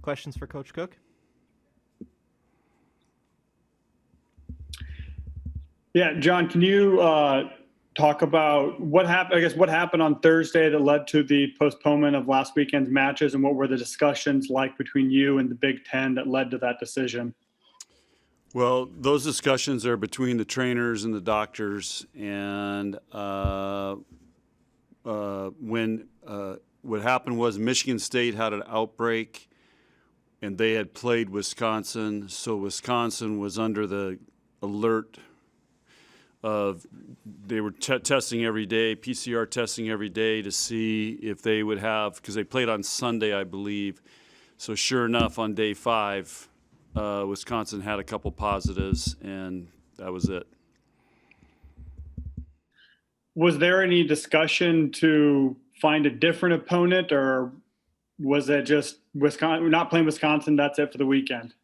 Questions for Coach Cook? Yeah, John, can you talk about what happened? I guess what happened on Thursday that led to the postponement of last weekend's matches, and what were the discussions like between you and the Big Ten that led to that decision? Well, those discussions are between the trainers and the doctors, and when what happened was Michigan State had an outbreak, and they had played Wisconsin, so Wisconsin was under the alert of they were testing every day, PCR testing every day to see if they would have, because they played on Sunday, I believe. So sure enough, on day 5, Wisconsin had a couple positives, and that was it. Was there any discussion to find a different opponent, or was it just Wisconsin not playing Wisconsin? That's it for the weekend.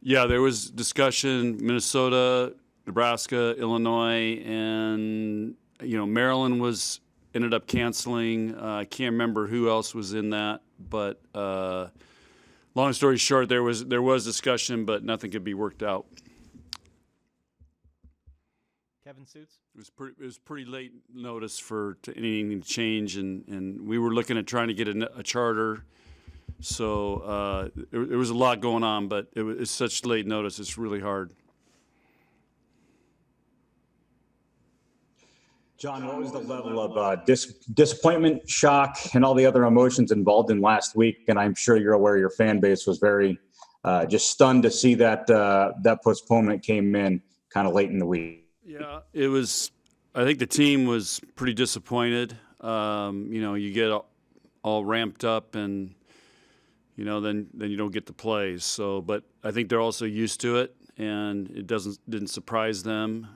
Yeah, there was discussion. Minnesota, Nebraska, Illinois, and Maryland ended up canceling. I can't remember who else was in that, but long story short, there was discussion, but nothing could be worked out. Kevin Suits? It was pretty late notice for anything to change, and we were looking at trying to get a charter. So there was a lot going on, but it's such late notice. It's really hard. John, what was the level of disappointment, shock, and all the other emotions involved in last week? And I'm sure you're aware your fan base was very just stunned to see that that postponement came in kind of late in the week. Yeah, it was. I think the team was pretty disappointed. You get all ramped up, and then you don't get to play. So, but I think they're also used to it, and it didn't surprise them.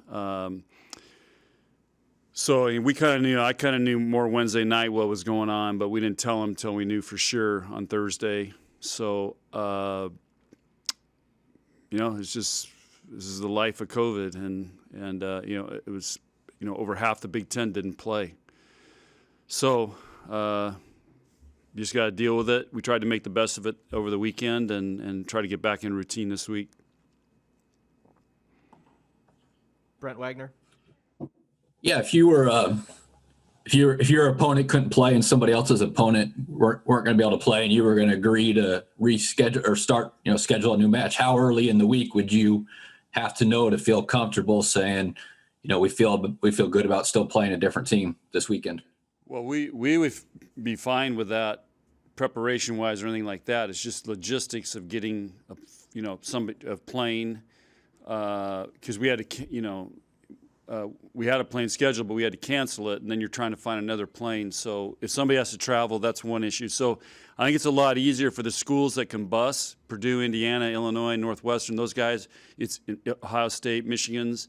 So we kind of knew. I kind of knew more Wednesday night what was going on, but we didn't tell them until we knew for sure on Thursday. So it's just this is the life of COVID, and it was over half the Big Ten didn't play. So you just got to deal with it. We tried to make the best of it over the weekend and try to get back in routine this week. Brent Wagner. Yeah, if your opponent couldn't play and somebody else's opponent weren't going to be able to play, and you were going to agree to reschedule or start, schedule a new match, how early in the week would you have to know to feel comfortable saying, we feel good about still playing a different team this weekend? Well, we would be fine with that preparation wise or anything like that. It's just logistics of getting a plane because we had to we had a plane scheduled, but we had to cancel it, and then you're trying to find another plane. So if somebody has to travel, that's one issue. So I think it's a lot easier for the schools that can bus, Purdue, Indiana, Illinois, Northwestern, those guys, it's Ohio State, Michigan's.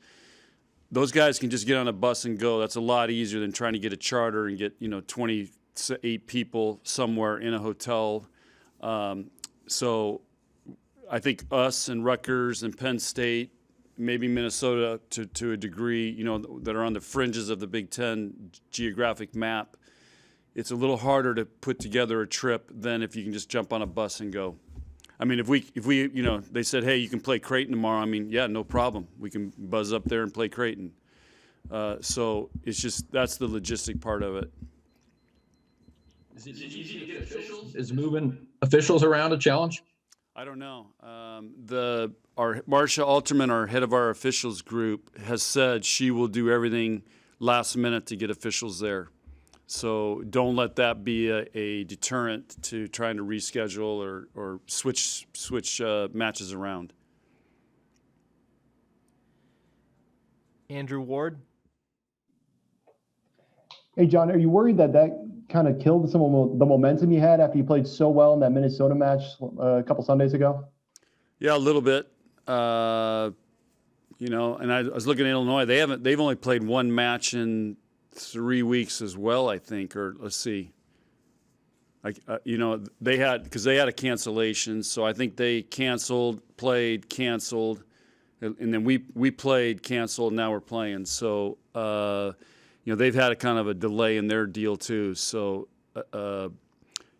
Those guys can just get on a bus and go. That's a lot easier than trying to get a charter and get 28 people somewhere in a hotel. So I think us and Rutgers and Penn State, maybe Minnesota to a degree, that are on the fringes of the Big Ten geographic map, it's a little harder to put together a trip than if you can just jump on a bus and go. I mean, if we they said, hey, you can play Creighton tomorrow. I mean, yeah, no problem. We can buzz up there and play Creighton. So it's just that's the logistic part of it. Is it easy to get officials? Is moving officials around a challenge? I don't know. Our Marcia Alterman, our head of our officials group, has said she will do everything last minute to get officials there. So don't let that be a deterrent to trying to reschedule or switch matches around. Andrew Ward. Hey, John, are you worried that kind of killed some of the momentum you had after you played so well in that Minnesota match a couple Sundays ago? Yeah, a little bit. And I was looking at Illinois. They've only played one match in 3 weeks as well, I think. Or let's see. They had a cancellation, so I think they played, canceled, and then we played, canceled. Now we're playing. So they've had a kind of a delay in their deal too. So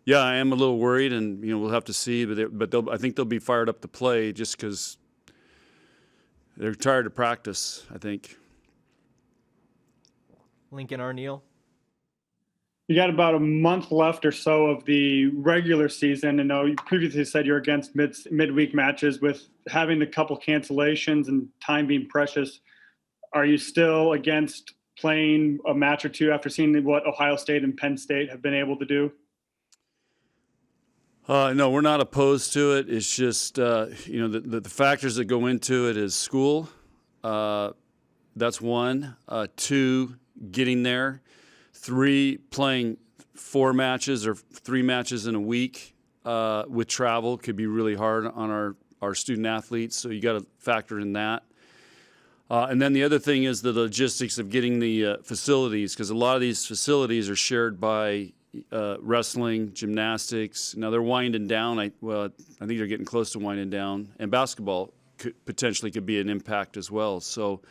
Yeah, I am a little worried, and we'll have to see. But I think they'll be fired up to play just because they're tired of practice, I think. Lincoln Arneal. You got about a month left or so of the regular season. I know you previously said you're against midweek matches. With having a couple cancellations and time being precious, are you still against playing a match or two after seeing what Ohio State and Penn State have been able to do? No, we're not opposed to it. It's just, the factors that go into it is school. That's one. Two, getting there. Three, playing 4 matches or 3 matches in a week with travel could be really hard on our student athletes. So you got to factor in that. And then the other thing is the logistics of getting the facilities, because a lot of these facilities are shared by wrestling, gymnastics. Now they're winding down. I think they're getting close to winding down, and basketball potentially could be an impact as well. So,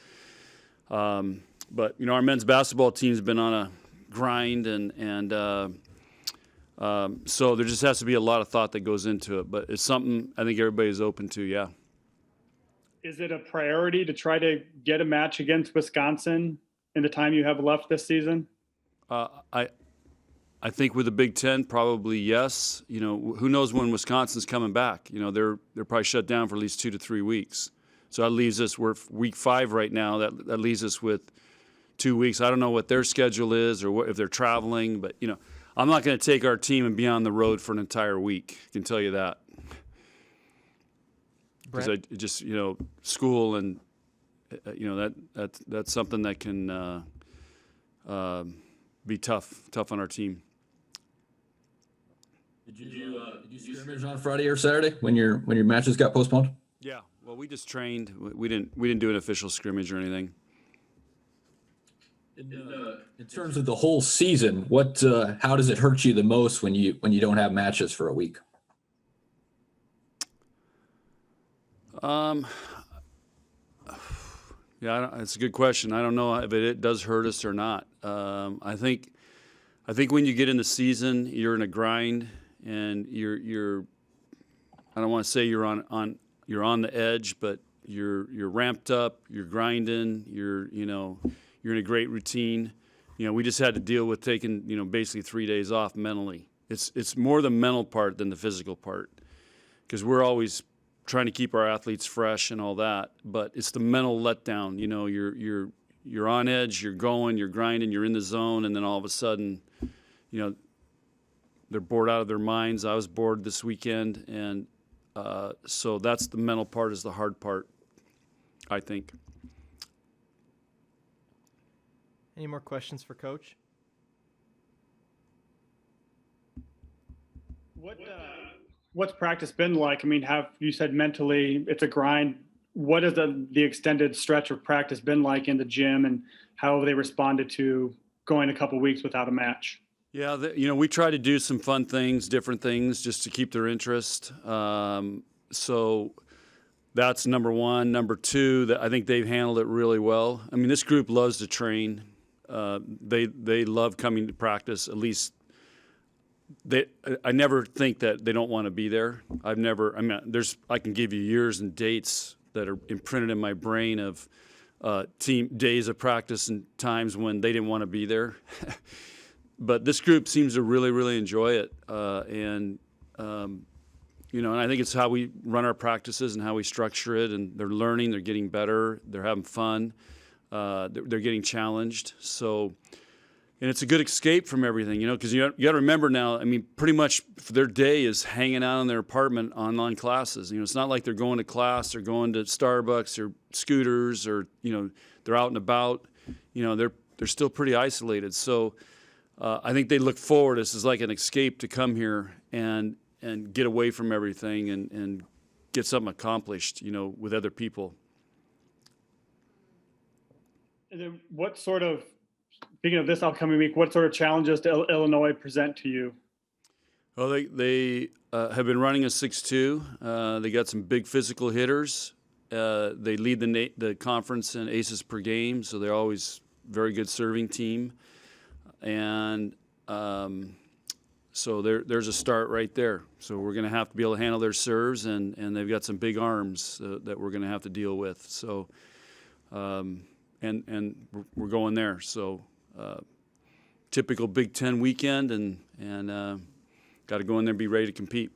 but our men's basketball team's been on a grind, and so there just has to be a lot of thought that goes into it. But it's something I think everybody's open to. Yeah. Is it a priority to try to get a match against Wisconsin in the time you have left this season? I think with the Big Ten, probably yes. Who knows when Wisconsin's coming back? They're probably shut down for at least 2 to 3 weeks. So that leaves us, we're week 5 right now. That leaves us with 2 weeks. I don't know what their schedule is or if they're traveling, but I'm not going to take our team and be on the road for an entire week. I can tell you that. Because I just school and that's something that can be tough on our team. Did you scrimmage on Friday or Saturday when your matches got postponed? Yeah, well, we just trained. We didn't do an official scrimmage or anything. In terms of the whole season, how does it hurt you the most when you don't have matches for a week? Yeah, it's a good question. I don't know if it does hurt us or not. I think when you get in the season, you're in a grind, and you're I don't want to say you're on the edge, but you're ramped up, you're grinding, you're in a great routine. We just had to deal with taking basically 3 days off mentally. It's more the mental part than the physical part, because we're always trying to keep our athletes fresh and all that, but it's the mental letdown. You're on edge, you're going, you're grinding, you're in the zone, and then all of a sudden, they're bored out of their minds. I was bored this weekend, and so that's the mental part is the hard part, I think. Any more questions for Coach? What's practice been like? I mean, you said mentally it's a grind. What has the extended stretch of practice been like in the gym, and how have they responded to going a couple weeks without a match? Yeah, we try to do some fun things, different things, just to keep their interest. So that's number one. Number two, I think they've handled it really well. I mean, this group loves to train. They love coming to practice. At least I never think that they don't want to be there. I can give you years and dates that are imprinted in my brain of team days of practice and times when they didn't want to be there. But this group seems to really, really enjoy it, and I think it's how we run our practices and how we structure it. And they're learning, they're getting better, they're having fun, they're getting challenged. So, and it's a good escape from everything, because you got to remember now. I mean, pretty much their day is hanging out in their apartment, online classes. It's not like they're going to class or going to Starbucks or scooters or they're out and about. They're still pretty isolated. So. I think they look forward. This is like an escape to come here and get away from everything and get something accomplished, with other people. And then speaking of this upcoming week, what sort of challenges does Illinois present to you? Well, they have been running a 6-2. They got some big physical hitters. They lead the conference in aces per game, so they're always very good serving team. And So there's a start right there. So we're going to have to be able to handle their serves, and they've got some big arms that we're going to have to deal with. So, and we're going there. So, typical Big Ten weekend, and got to go in there and be ready to compete.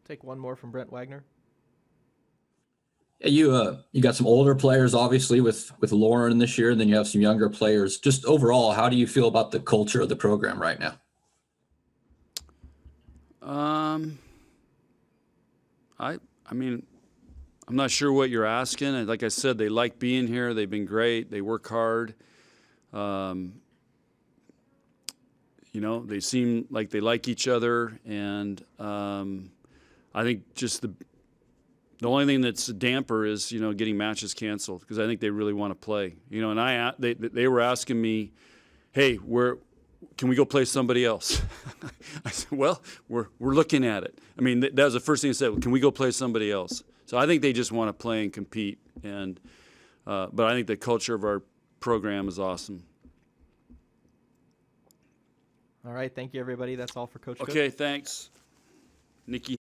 Take one more from Brent Wagner. Yeah, you got some older players, obviously, with Lauren this year, and then you have some younger players. Just overall, how do you feel about the culture of the program right now? I mean, I'm not sure what you're asking. And like I said, they like being here. They've been great. They work hard. You know, they seem like they like each other, and I think just the only thing that's a damper is, you know, getting matches canceled, because I think they really want to play. You know, and they were asking me, hey, can we go play somebody else? I said, well, we're looking at it. I mean, that was the first thing I said. Can we go play somebody else? So I think they just want to play and compete. And but I think the culture of our program is awesome. All right. Thank you, everybody. That's all for Coach Cook. Okay, thanks, Nikki.